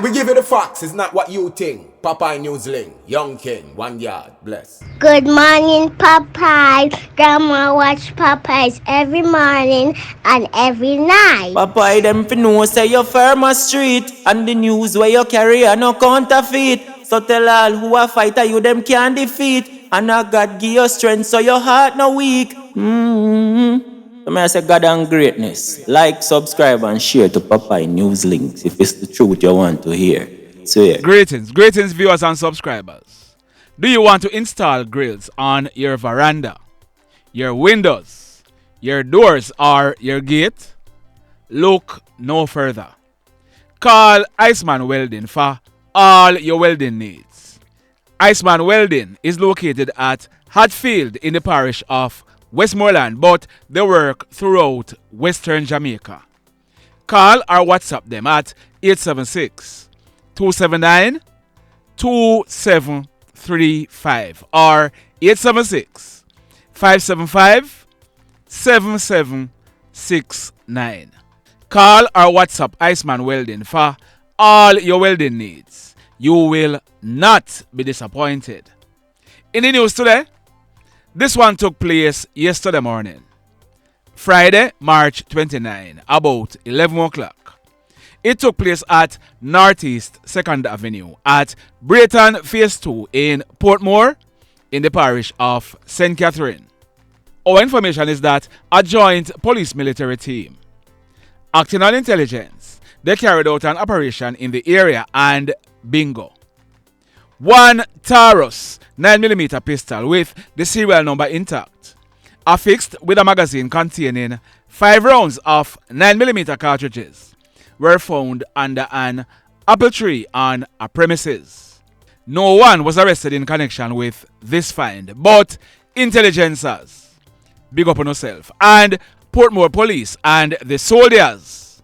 we give you the facts. It's not what you think. Popeye Newsling, Young King, 1 yard, bless. Good morning, Popeye. Grandma watch Popeyes every morning and every night. Popeye them fi know say you firm a street, and the news where you carry a no counterfeit. So tell all who a fighter you them can defeat, and a God give you strength so your heart no weak. So may I say God and greatness. Like, subscribe and share to Popeye News links if it's the truth you want to hear. So yeah. Greetings viewers and subscribers. Do you want to install grills on your veranda, your windows, your doors or your gate? Look no further. Call Iceman Welding for all your welding needs. Iceman Welding is located at Hatfield in the parish of Westmoreland, but they work throughout Western Jamaica. Call or WhatsApp them at 876-279-2735 or 876-575-7769. Call or WhatsApp Iceman Welding for all your welding needs. You will not be disappointed. In the news today, this one took place yesterday morning, Friday, March 29, about 11 o'clock. It took place at Northeast 2nd Avenue at Brayton Phase 2 in Portmore in the parish of St. Catherine. Our information is that a joint police-military team, acting on intelligence, they carried out an operation in the area and bingo. One Taurus 9mm pistol with the serial number intact, affixed with a magazine containing 5 rounds of 9mm cartridges, were found under an apple tree on a premises. No one was arrested in connection with this find, but intelligencers, big up on yourself, and Portmore Police and the soldiers,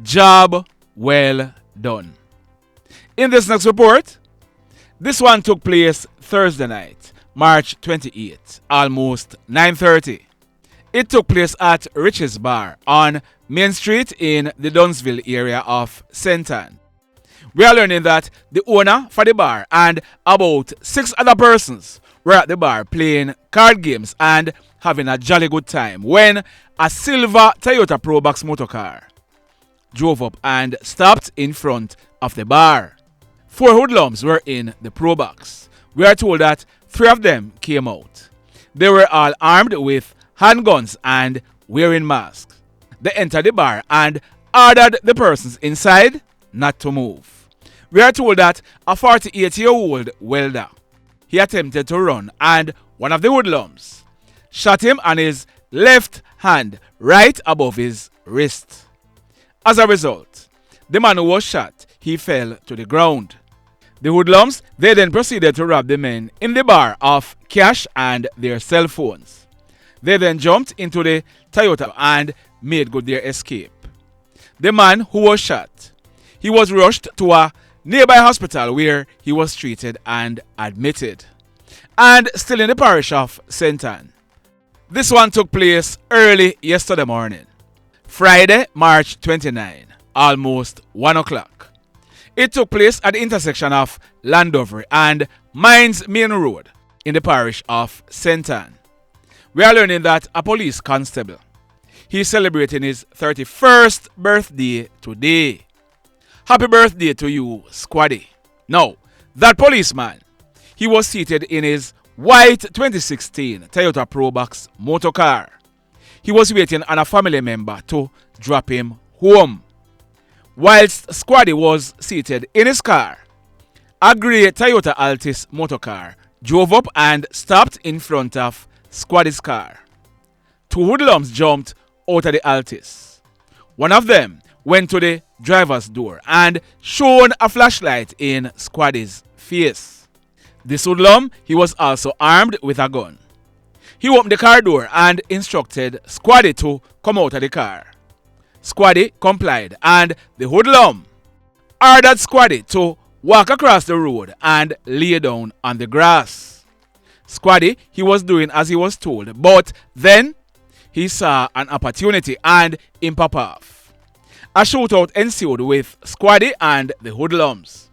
job well done. In this next report, this one took place Thursday night, March 28, almost 9:30. It took place at Rich's Bar on Main Street in the Dunsville area of St. Ann. We are learning that the owner for the bar and about 6 other persons were at the bar playing card games and having a jolly good time when a silver Toyota Probox motorcar drove up and stopped in front of the bar. 4 hoodlums were in the Probox. We are told that 3 of them came out. They were all armed with handguns and wearing masks. They entered the bar and ordered the persons inside not to move. We are told that a 48-year-old welder, he attempted to run and one of the hoodlums shot him on his left hand right above his wrist. As a result, the man who was shot, he fell to the ground. The hoodlums, they then proceeded to rob the men in the bar of cash and their cell phones. They then jumped into the Toyota and made good their escape. The man who was shot, he was rushed to a nearby hospital where he was treated and admitted. And still in the parish of St. Ann. This one took place early yesterday morning, Friday, March 29, almost 1 o'clock. It took place at the intersection of Landover and Mines Main Road in the parish of St. Ann. We are learning that a police constable, he is celebrating his 31st birthday today. Happy birthday to you, Squaddy. Now, that policeman, he was seated in his white 2016 Toyota Probox motor car. He was waiting on a family member to drop him home. Whilst Squaddy was seated in his car, a grey Toyota Altis motor car drove up and stopped in front of Squaddy's car. 2 hoodlums jumped out of the Altis. One of them went to the driver's door and shone a flashlight in Squaddy's face. This hoodlum, he was also armed with a gun. He opened the car door and instructed Squaddy to come out of the car. Squaddy complied and the hoodlum ordered Squaddy to walk across the road and lay down on the grass. Squaddy, he was doing as he was told, but then he saw an opportunity and him pop off. A shootout ensued with Squaddy and the Hoodlums.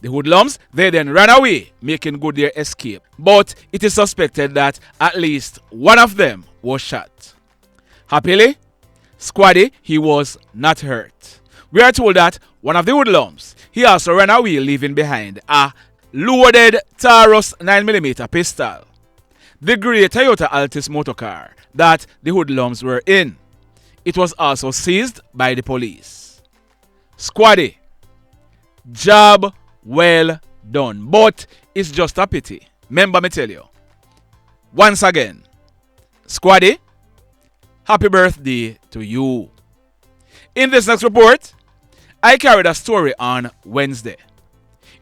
The Hoodlums, they then ran away, making good their escape. But it is suspected that at least one of them was shot. Happily, Squaddy, he was not hurt. We are told that one of the Hoodlums, he also ran away, leaving behind a loaded Taurus 9mm pistol, the grey Toyota Altis motorcar that the Hoodlums were in. It was also seized by the police. Squaddy, job well done, but it's just a pity. Remember me tell you, once again, Squaddy, happy birthday to you. In this next report, I carried a story on Wednesday.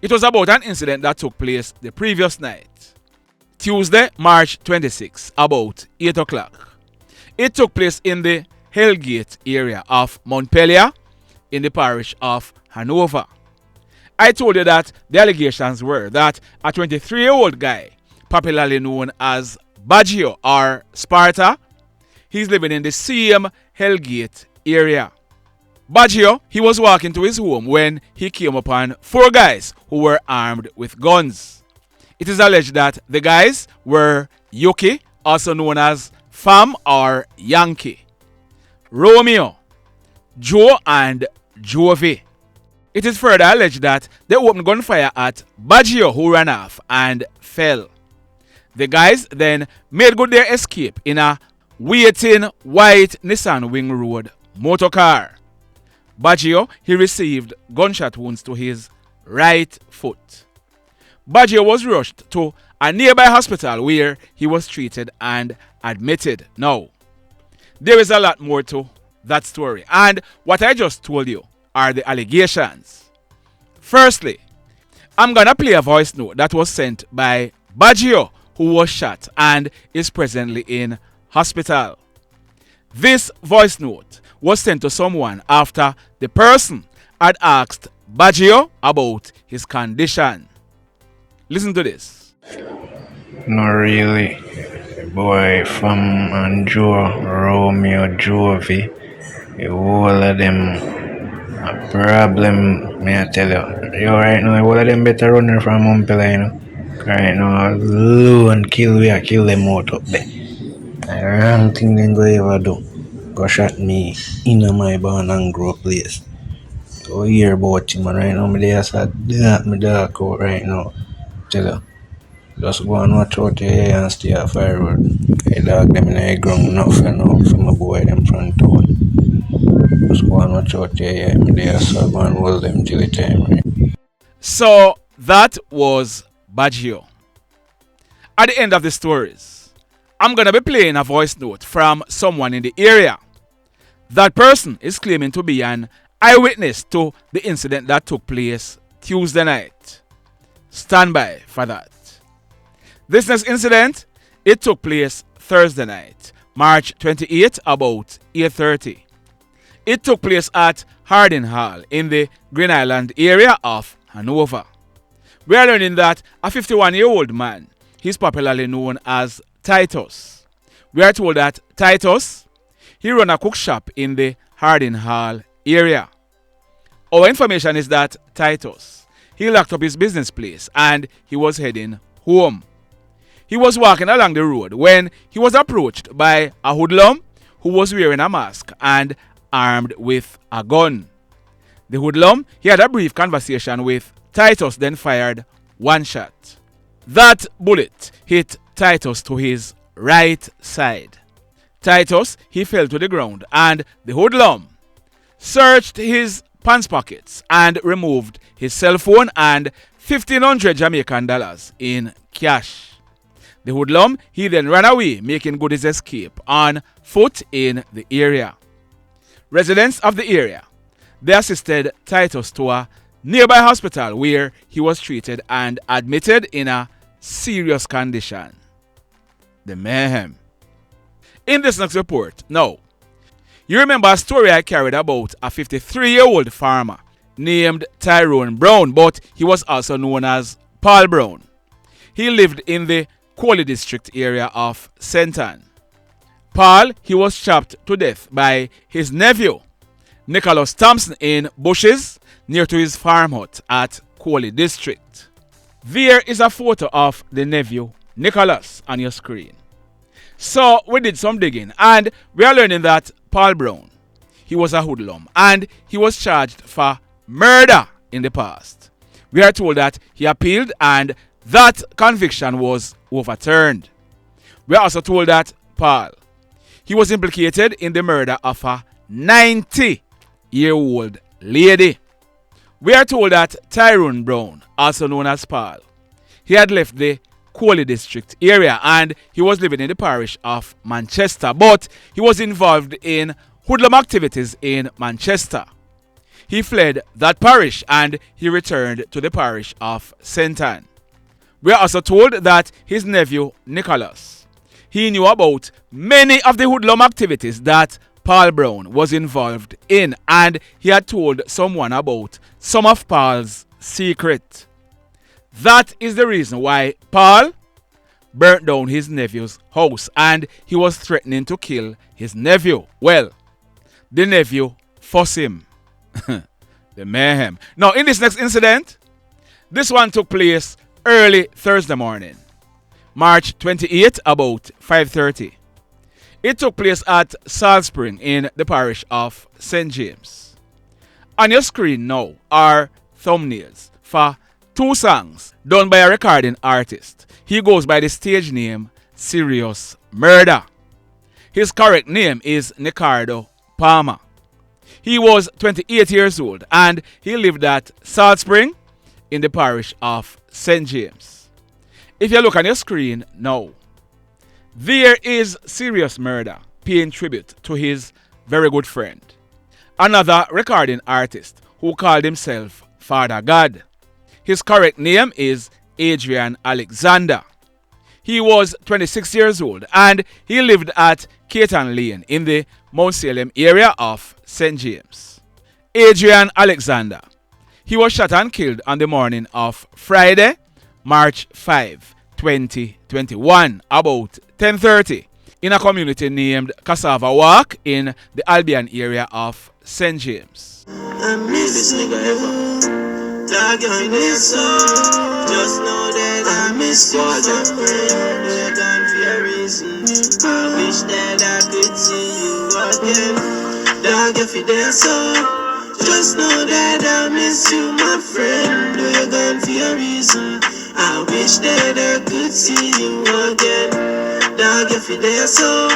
It was about an incident that took place the previous night, Tuesday, March 26, about 8 o'clock. It took place in the Hellgate area of Montpelier in the parish of Hanover. I told you that the allegations were that a 23-year-old guy, popularly known as Baggio or Sparta, he's living in the same Hellgate area. Baggio, he was walking to his home when he came upon 4 guys who were armed with guns. It is alleged that the guys were Yuki, also known as Fam or Yankee, Romeo, Joe and Jovy. It is further alleged that they opened gunfire at Baggio, who ran off and fell. The guys then made good their escape in a waiting white Nissan Wing Road motorcar. Baggio, he received gunshot wounds to his right foot. Baggio was rushed to a nearby hospital where he was treated and admitted. Now, there is a lot more to that story, and what I just told you are the allegations. Firstly, I'm gonna play a voice note that was sent by Baggio, who was shot and is presently in hospital. This voice note was sent to someone after the person had asked Baggio about his condition. Listen to this. Not really. Boy, from and Joe, Romeo, Jovy, the whole of them a problem, may I tell you. Yo, right now, all of them better running from Montpelier, you know. Right now, alone kill them out up there. The wrong thing they go ever do. Go shot me in my born and grow place. So hear about him, and right now, me there start me dark out right now. Tell you, just go and watch out here and stay off fire road. I dog them in the ground, not for now, from a boy them front town. Just go and watch out here, me there, so go and hold them till the time, right? So that was Baggio. At the end of the stories, I'm gonna be playing a voice note from someone in the area. That person is claiming to be an eyewitness to the incident that took place Tuesday night. Stand by for that. This next incident, it took place Thursday night, March 28, about 8:30. It took place at Harding Hall in the Green Island area of Hanover. We are learning that a 51-year-old man, he's popularly known as Titus. We are told that Titus, he run a cook shop in the Harding Hall area. Our information is that Titus, he locked up his business place and he was heading home. He was walking along the road when he was approached by a hoodlum who was wearing a mask and armed with a gun. The hoodlum, he had a brief conversation with Titus, then fired one shot. That bullet hit Titus to his right side. Titus, he fell to the ground and the hoodlum searched his pants pockets and removed his cell phone and 1,500 Jamaican dollars in cash. The hoodlum, he then ran away, making good his escape on foot in the area. Residents of the area, they assisted Titus to a nearby hospital where he was treated and admitted in a serious condition. The mayhem. In this next report, now, you remember a story I carried about a 53-year-old farmer named Tyrone Brown, but he was also known as Paul Brown. He lived in the Coley district area of St. Ann. Paul, he was chopped to death by his nephew, Nicholas Thompson in bushes near to his farm hut at Coley District. There is a photo of the nephew Nicholas on your screen. So we did some digging and we are learning that Paul Brown, he was a hoodlum and he was charged for murder in the past. We are told that he appealed and that conviction was overturned. We are also told that Paul, he was implicated in the murder of a 90-year-old lady. We are told that Tyrone Brown, also known as Paul, he had left the Coley District area and he was living in the parish of Manchester, but he was involved in hoodlum activities in Manchester. He fled that parish and he returned to the parish of St. Anne. We are also told that his nephew Nicholas, he knew about many of the hoodlum activities that Paul Brown was involved in and he had told someone about some of Paul's secret. That is the reason why Paul burnt down his nephew's house and he was threatening to kill his nephew. Well, the nephew forced him. The mayhem. Now in this next incident, this one took place early Thursday morning, March 28, about 5:30. It took place at Salt Spring in the parish of St. James. On your screen now are thumbnails for two songs done by a recording artist. He goes by the stage name Sirius Murda. His correct name is Nicardo Palmer. He was 28 years old and he lived at Salt Spring in the parish of St. James. If you look on your screen now, there is Sirius Murda paying tribute to his very good friend, another recording artist who called himself FadaGad. His correct name is Adrian Alexander. He was 26 years old and he lived at Caton Lane in the Mount Salem area of St. James. Adrian Alexander, he was shot and killed on the morning of Friday, March 5, 2021, about 10:30 in a community named Cassava Walk in the Albion area of St. James. I miss this nigga ever. Dog, you miss just know that I miss you as a friend. You're gone for a reason. I wish that I could see you again. Dog, if you there, so just know that I miss you, my friend. You're gone for a reason. I wish that I could see you again. Dog, if you there, so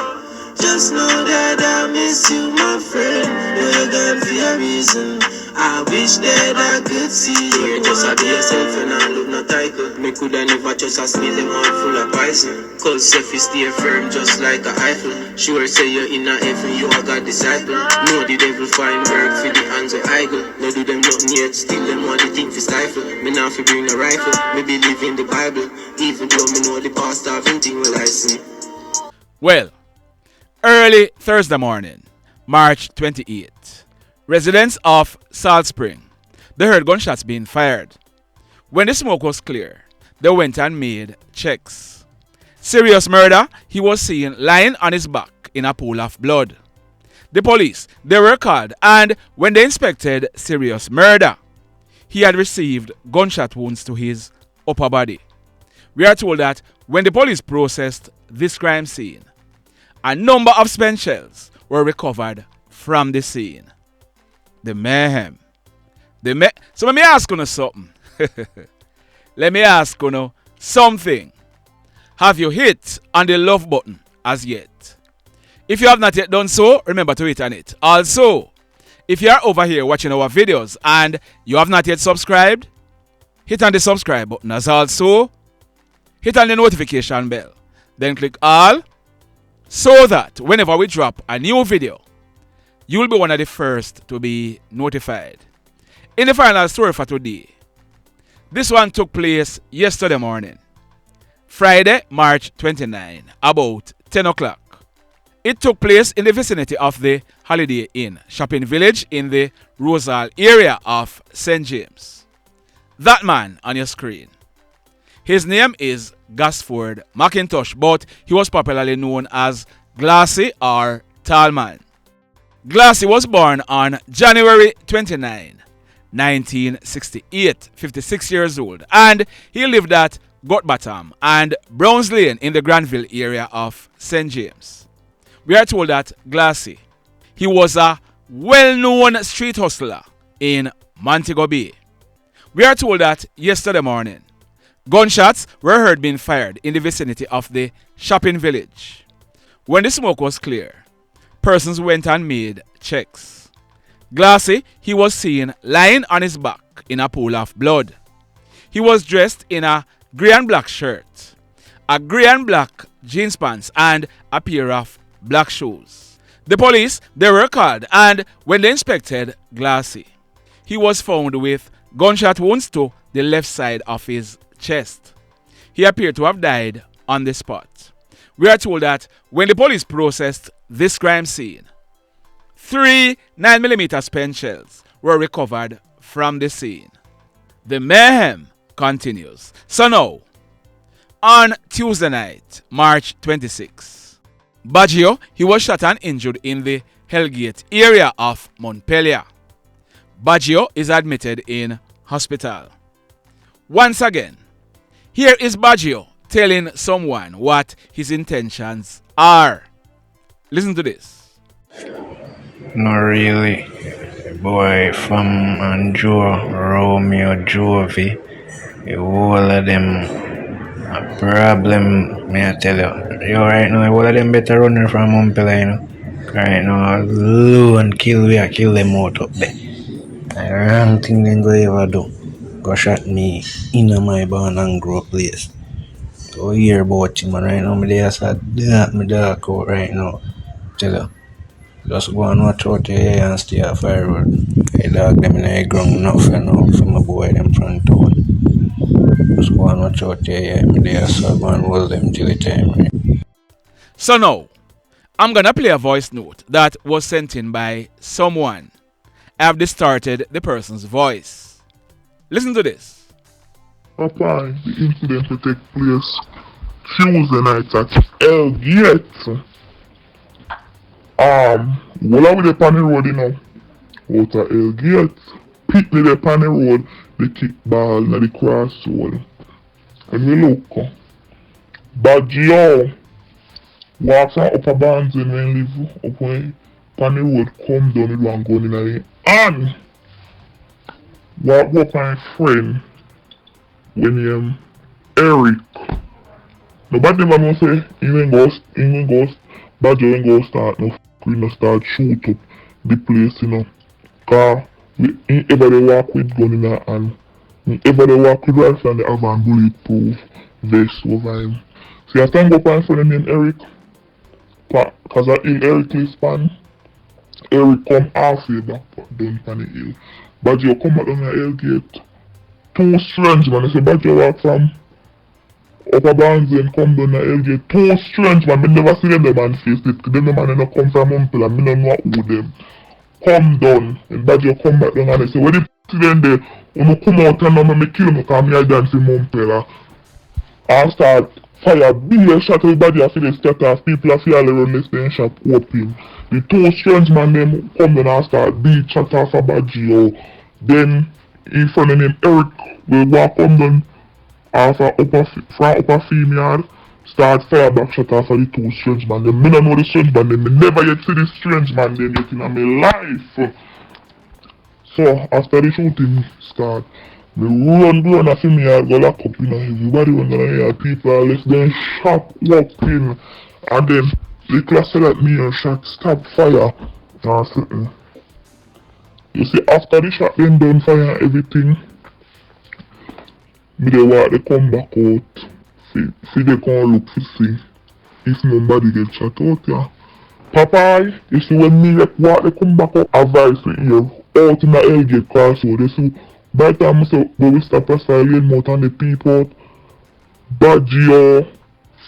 just know that I miss you, my friend. You're gone for a reason. I wish that I could see you. Just be yourself and I look no title. Me coulda never just a smell them all full of poison. Cause self you stay firm just like a Eiffel. Sure say you're in a heaven, you are God disciple. Know the devil find work for the hands of idol. No do them nothing yet, still them want the thing for stifle. Me now fi bring a rifle, me believe in the Bible. Even though me know the past of anything will I see. Well, early Thursday morning, March 28th, residents of Salt Spring, they heard gunshots being fired. When the smoke was clear, they went and made checks. Sirius Murda, he was seen lying on his back in a pool of blood. The police, they were called, and when they inspected Sirius Murda, he had received gunshot wounds to his upper body. We are told that when the police processed this crime scene, a number of spent shells were recovered from the scene. The mayhem. So let me ask you something. Let me ask you something. Have you hit on the love button as yet? If you have not yet done so, remember to hit on it. Also, if you are over here watching our videos and you have not yet subscribed, hit on the subscribe button as also hit on the notification bell. Then click all so that whenever we drop a new video, you will be one of the first to be notified. In the final story for today, this one took place yesterday morning, Friday, March 29, about 10 o'clock. It took place in the vicinity of the Holiday Inn shopping village in the Rosal area of St. James. That man on your screen, his name is Gasford McIntosh, but he was popularly known as Glassy or Tallman. Glassy was born on January 29, 1968, 56 years old, and he lived at Gotbottom and Browns Lane in the Granville area of St. James. We are told that Glassy, he was a well-known street hustler in Montego Bay. We are told that yesterday morning, gunshots were heard being fired in the vicinity of the shopping village. When the smoke was clear, persons went and made checks. Glassy, he was seen lying on his back in a pool of blood. He was dressed in a grey and black shirt, a grey and black jeans pants, and a pair of black shoes. The police, they were called, and when they inspected Glassy, he was found with gunshot wounds to the left side of his chest. He appeared to have died on the spot. We are told that when the police processed this crime scene, 3 9mm spent shells were recovered from the scene. The mayhem continues. So now, on Tuesday night, March 26, Baggio, he was shot and injured in the Hellgate area of Montpelier. Baggio is admitted in hospital. Once again, here is Baggio telling someone what his intentions are. Listen to this. Not really. Boy from Andrew, Romeo, Jovy, the whole of them a problem, may I tell you. Yo, right now, all of them better running from Montpelier, you know. Right now, alone kill them out up there. The wrong thing they go ever do. Go shot me in my born and grow place. Go hear about him, and right now, me there sad that me dark out right now. Tell you. Just go and watch out here and stay off fire road. I dog them in the ground enough, you know, from my boy them front town. Just go and watch out here, me there, so go and hold them till the time, right? So now, I'm gonna play a voice note that was sent in by someone. I have distorted the person's voice. Listen to this. Papa, the incident will take place Tuesday night at Hellgate. While I with the panny road, you know, out of Hellgate, pick me the panny road, the kick ball, na the cross road. And we look, Baggio walks on upper bands and when live up when panny road come down with one gun in the hand. Walk up my friend when Eric. Nobody never know say even ghost, Baggio ain't go start no we no start shoot up the place, you know. Cause we ain't ever they walk with gun in her hand. We ever they walk with rifle and they have a bulletproof vest over him. See I stand up and friend named Eric. Cause I in Eric is span. Eric come halfway back down pan the hill. Baggio come back down the Hellgate. Two strange man, I say Baggio walk from upper bands and come down the Hellgate. Two strange man, I never see them the man face it. Them the man no come from Montpelier, I don't know who them. Come down, and Baggio come back down and they say, when they see them there, when you come out and now me kill me because I dance in Montpelier. And start fire, big shot everybody after they scatter, people are feeling around the station shop open. The two strange man them come down and start beat shot off a Baggio. Then, in front of him, Eric will walk on down from upper female, start fire back shot off of the two strange man. Them. Me don't know the strange man, them. Me never yet see the strange man them yet in my life. So, after the shooting start, me run a female, go lock up, you know, everybody run down here, people less than shot walking, and then the class said that me and shot stop fire, and something. You see, after the shot them done fire and everything, me they walk, they come back out, see they come look to see if nobody get shot out, yeah. Papa, you see when me walk, they come back out, advice to here, out in the Hellgate crossroad, you see, by the time I say, we stop a silent mouth and the people, Baggio,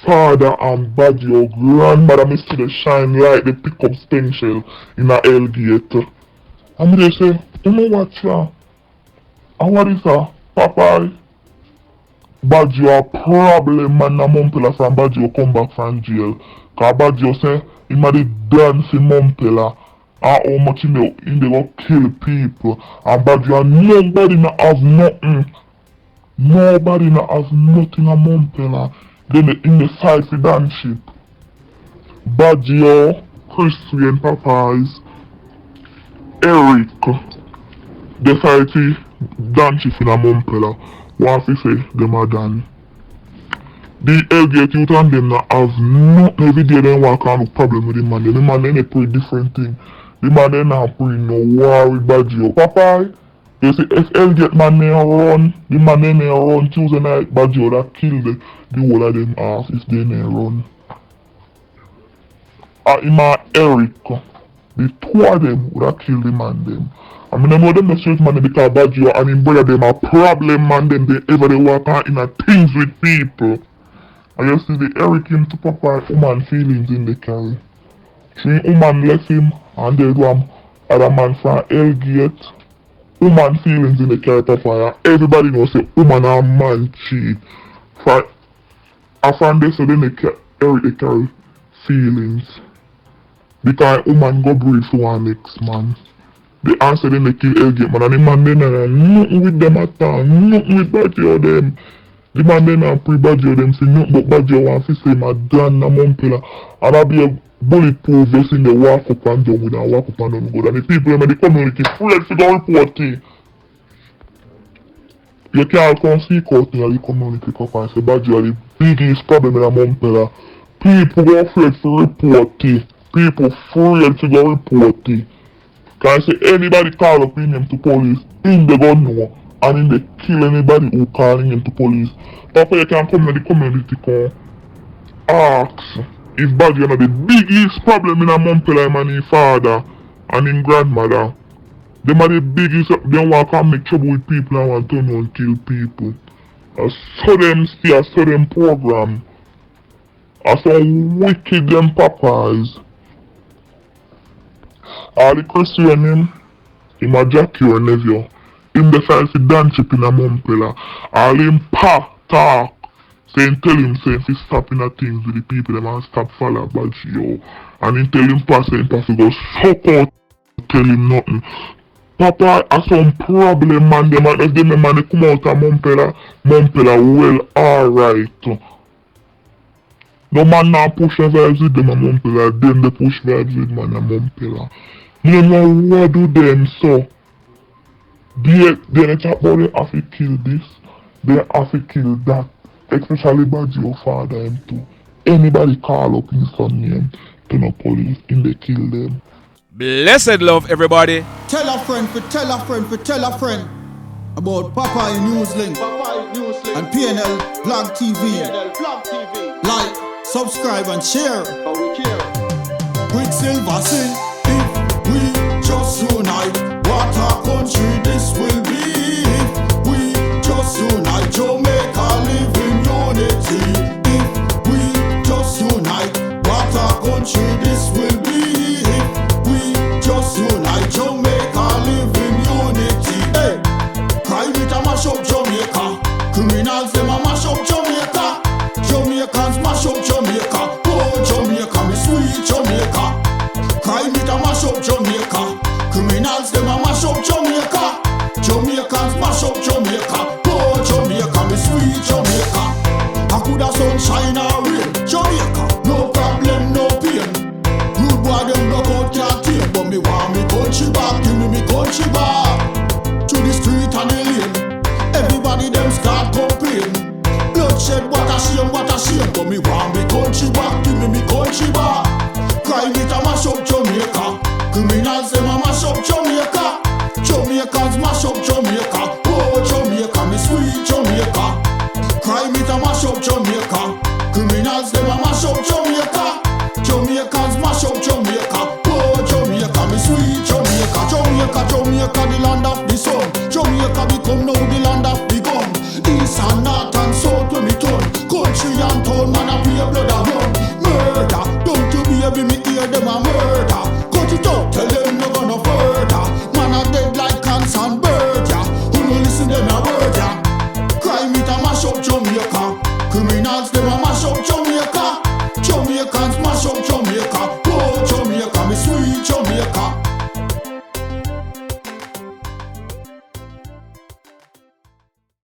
father and Baggio, grandmother, me see the shine light, they pick up sting shell in the Hellgate. And they say, you know what, yeah? And what is that? Papa, Baggio a problem, man, a Montpelier from Baggio come back from jail. Cause Baggio say, he might dance in Montpelier. and how much in they go kill people. And Baggio, nobody not have nothing. Nobody not have nothing a Montpellier. Then in the side for dance ship. Baggio, Christian Papay's, Eric, the side for dance ship in a Montpellier. What if say them are done? The Elgate youth and them not have nothing every day. They walk on no problem with the man. The man they pretty different thing. The man they not pretty no war with Baggio. Papa, you see if Elgate man they run, the man they run Tuesday night. Baggio that kill the whole of them off if they run. And Eric, the two of them would have killed the man them. I mean, I know them the straight man because Baggio and him brother them a problem man them. They ever they walk on in a things with people. And you see the Eric him to Papa woman feelings in the carry. 3 woman left him and they do other man from Elgate. Woman feelings in the carry Papa. Everybody knows say woman and man cheat. From this so then Eric they carry feelings. Because woman go breed for one next man. The answer then they kill Elgate man and the man then nothing with them at all. Nothing with Baggio them. The man then pre-Baggio them say nothing but Baggio want to say my gun na Montpellier. And I be a bulletproof vest in the walk up and down with a walk up and down good. And the people in the community afraid to go report to. You can't come speak out in the community and say Baggio are the biggest problem in Montpellier. People go afraid to report to. People afraid to go report to. Can I say anybody call up in them to police, in the gun know. And then they kill anybody who calling him to police. Papa, you can come to the community come ask if Baggio are the biggest problem in a Montpellier man his father and his grandmother. Them are the biggest, they want to make trouble with people and want to turn and kill people. I saw them stay, I saw them program. I saw wicked them papas. All the Christian him a Jackie or nephew. Him decide to dance up in a Montpellier. All him talk. Saying tell him if he stop in a things with the people them and stop follow Baggio. And he tell him pass to go suck out tell him nothing. Papa has some problem man them and if them man they come out of Montpellier well alright. No man now push the vibes with them a Montpellier, them they push vibes with man a Montpellier. You know what do them so? They talk about they have to kill this, they have to kill that, especially Baggio father him too. Anybody call up his son name to no police and they kill them. Blessed love everybody. Tell a friend for tell a friend for tell a friend about Papa in Newslink and PNL Blog TV. Like, subscribe and share. Quicksilver sing if we just unite. What a country this will be if we just unite. Jamaica live in unity if we just unite. What a country this will be if we just unite. Jamaica live in unity. Hey, crime it a mash up Jamaica. Criminals them a mash up Jamaica. Jamaicans mash up Jamaica. Oh Jamaica, me sweet Jamaica. Crime it a mash up Jamaica. Criminals them a mash up Jamaica. Jamaicans mash up Jamaica. Oh Jamaica, me sweet Jamaica. I coulda sunshine or rain. Jamaica, no problem, no pain. Good boy them no out can't take, but me want me country back. Give me country back. To the street and the lane. Everybody them start complain. Bloodshed, what a shame, but me want me country back. Give me country back. Crime it a mash up Jamaica. Criminals them a mash up Jamaica. Jamaicans mash up Jamaica. Oh Jamaica, me sweet Jamaica. Crime it a mash up Jamaica. Criminals them a mash up Jamaica. Jamaicans mash up Jamaica. Oh Jamaica, me sweet Jamaica. Jamaica, the land of the sun. Jamaica become now the land of the gun. East and north and south when me turn. Country and town man a pay blood a run. Murder, don't you baby me hear them a murder.